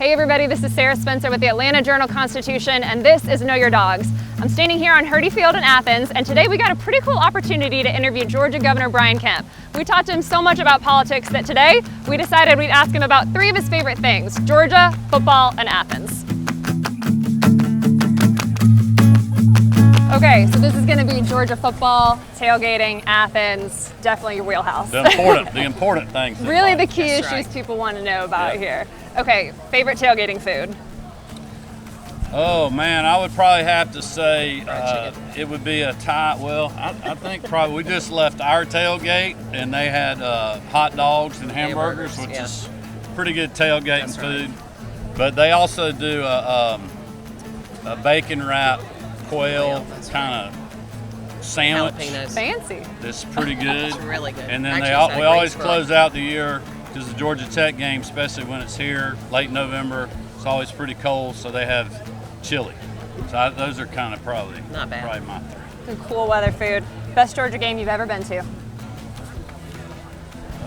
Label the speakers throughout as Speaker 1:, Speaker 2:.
Speaker 1: Hey everybody, this is Sarah Spencer with the Atlanta Journal-Constitution, and this is Know Your Dogs. I'm standing here on Hurdy Field in Athens, and today we got a pretty cool opportunity to interview Georgia Governor Brian Kemp. We talked to him so much about politics that today we decided we'd ask him about three of his favorite things: Georgia, football, and Athens. Okay, so this is going to be Georgia football, tailgating, Athens, definitely your wheelhouse.
Speaker 2: The important things.
Speaker 1: Really the key issues people want to know about here. Okay, favorite tailgating food?
Speaker 2: Oh man, I would probably have to say it would be a tie. Well, I think probably we just left our tailgate and they had hot dogs and hamburgers, which is pretty good tailgating food. Right. But they also do a bacon wrap quail kind of sandwich.
Speaker 3: Jalapenos.
Speaker 1: Fancy.
Speaker 2: It's pretty good.
Speaker 3: It's really good.
Speaker 2: And then we always close out the year, because the Georgia Tech game, especially when it's here late November, it's always pretty cold, so they have chili. So those are kind of probably my three.
Speaker 1: Good cool weather food. Best Georgia game you've ever been to?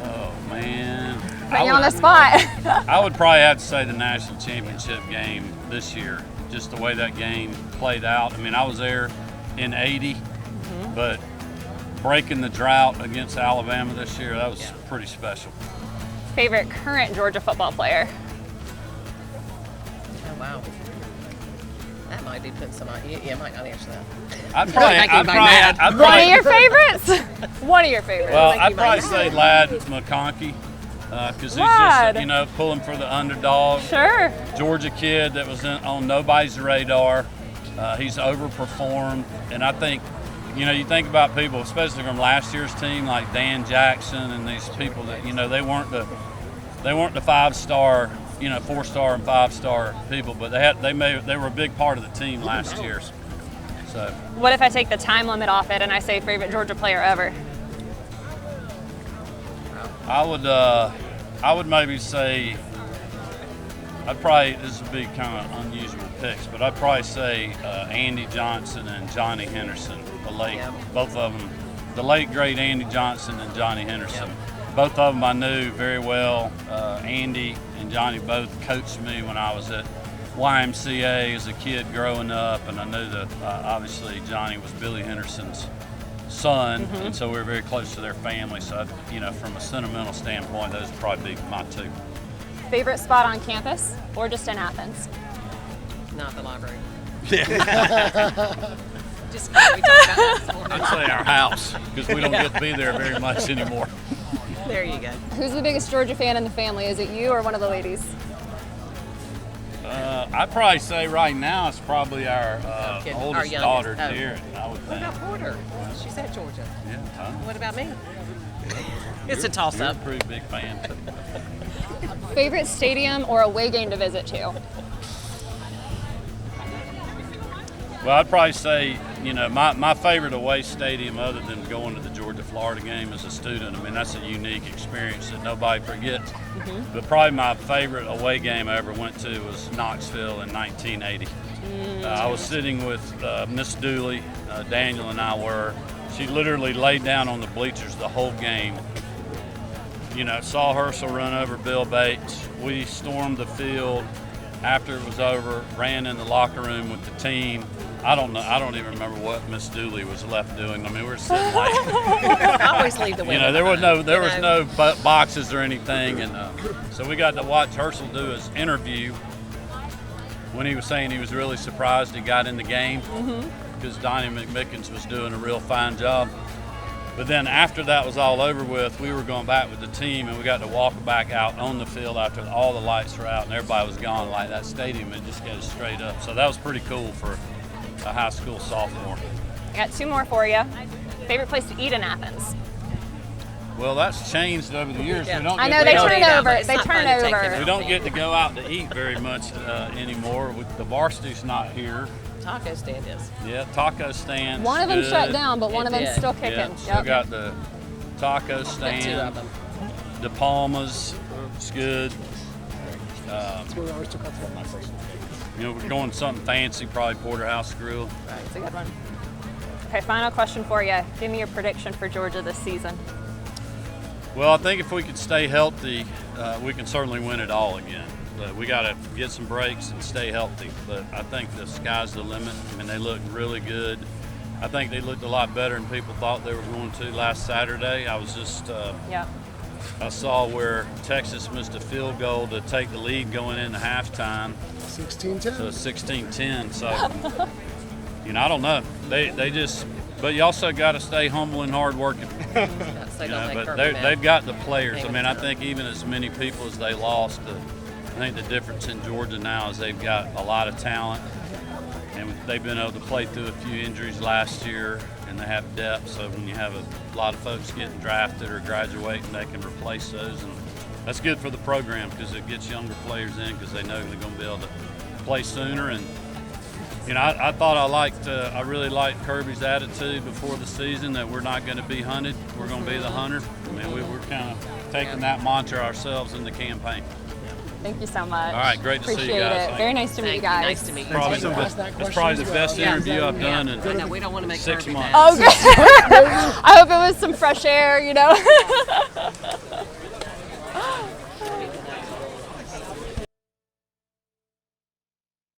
Speaker 2: Oh man.
Speaker 1: Putting you on the spot.
Speaker 2: I would probably have to say the national championship game this year. Just the way that game played out. I mean, I was there in '80, but breaking the drought against Alabama this year, that was pretty special.
Speaker 1: Favorite current Georgia football player?
Speaker 3: Oh, wow. That might be putting some on. You might not answer that.
Speaker 2: I'd probably
Speaker 1: One of your favorites? One of your favorites.
Speaker 2: Well, I'd probably say Ladd McConkey, because he's just, pulling for the underdog.
Speaker 1: Sure.
Speaker 2: Georgia kid that was on nobody's radar. He's overperformed, and I think, you think about people, especially from last year's team, like Dan Jackson and these people that, they weren't the five-star, 4-star and 5-star people, but they were a big part of the team last year. So.
Speaker 1: What if I take the time limit off it and I say favorite Georgia player ever?
Speaker 2: I would maybe say, this would be kind of unusual picks, but I'd probably say Andy Johnson and Johnny Henderson, both of them, the late great Andy Johnson and Johnny Henderson. Both of them I knew very well. Andy and Johnny both coached me when I was at YMCA as a kid growing up, and I knew that obviously Johnny was Billy Henderson's son, and so we were very close to their family. So, from a sentimental standpoint, those would probably be my two.
Speaker 1: Favorite spot on campus or just in Athens?
Speaker 3: Not the library.
Speaker 2: Yeah.
Speaker 3: Just we talked about that this morning.
Speaker 2: I'd say our house, because we don't get to be there very much anymore.
Speaker 3: There you go.
Speaker 1: Who's the biggest Georgia fan in the family? Is it you or one of the ladies?
Speaker 2: I'd probably say right now it's probably our oldest daughter, Darren. I would think.
Speaker 3: What about Porter? She's at Georgia.
Speaker 2: Yeah.
Speaker 3: What about me? It's a toss-up.
Speaker 2: You're a pretty big fan, too.
Speaker 1: Favorite stadium or away game to visit to?
Speaker 2: Well, I'd probably say, my favorite away stadium other than going to the Georgia-Florida game as a student, that's a unique experience that nobody forgets. But probably my favorite away game I ever went to was Knoxville in 1980. I was sitting with Miss Dooley, Daniel and I were. She literally laid down on the bleachers the whole game. Saw Herschel run over Bill Bates. We stormed the field after it was over, ran in the locker room with the team. I don't even remember what Miss Dooley was left doing. We were sitting like,
Speaker 3: I always leave the window.
Speaker 2: there was no boxes or anything, and so we got to watch Herschel do his interview when he was saying he was really surprised he got in the game because Donnie McMickens was doing a real fine job. But then after that was all over with, we were going back with the team, and we got to walk back out on the field after all the lights were out and everybody was gone. Like that stadium, it just goes straight up. So that was pretty cool for a high school sophomore.
Speaker 1: I got two more for you. Favorite place to eat in Athens?
Speaker 2: Well, that's changed over the years.
Speaker 3: Yeah.
Speaker 1: I know they turn over.
Speaker 2: We don't get to go out to eat very much anymore. The varsity's not here.
Speaker 3: Taco stand is.
Speaker 2: Yeah, taco stand.
Speaker 1: One of them shut down, but one of them's still kicking.
Speaker 2: Yeah, still got the taco stand.
Speaker 3: Two of them.
Speaker 2: De Palma's, it's good. We're going something fancy, probably Porterhouse Grill.
Speaker 1: Right, it's a good one. Okay, final question for you. Give me your prediction for Georgia this season.
Speaker 2: Well, I think if we could stay healthy, we can certainly win it all again. we got to get some breaks and stay healthy. But I think the sky's the limit. I mean, they look really good. I think they looked a lot better than people thought they were going to last Saturday. I was just I saw where Texas missed a field goal to take the lead going into halftime.
Speaker 4: 16-10.
Speaker 2: So 16-10. So, I don't know. They just, but you also got to stay humble and hardworking. But they've got the players. I mean, I think even as many people as they lost, I think the difference in Georgia now is they've got a lot of talent. And they've been able to play through a few injuries last year, and they have depth. So when you have a lot of folks getting drafted or graduating, they can replace those. And that's good for the program because it gets younger players in because they know they're going to be able to play sooner. And, I thought I really liked Kirby's attitude before the season that we're not going to be hunted. We're going to be the hunter. I mean, we're kind of taking that mantra ourselves in the campaign.
Speaker 1: Thank you so much.
Speaker 2: All right, great to see you guys.
Speaker 1: Appreciate it. Very nice to meet you guys.
Speaker 3: Nice to meet you.
Speaker 2: It's probably the best interview I've done in
Speaker 3: I know, we don't want to make
Speaker 2: 6
Speaker 3: Kirby
Speaker 2: months.
Speaker 3: mad.
Speaker 1: Oh, good. I hope it was some fresh air,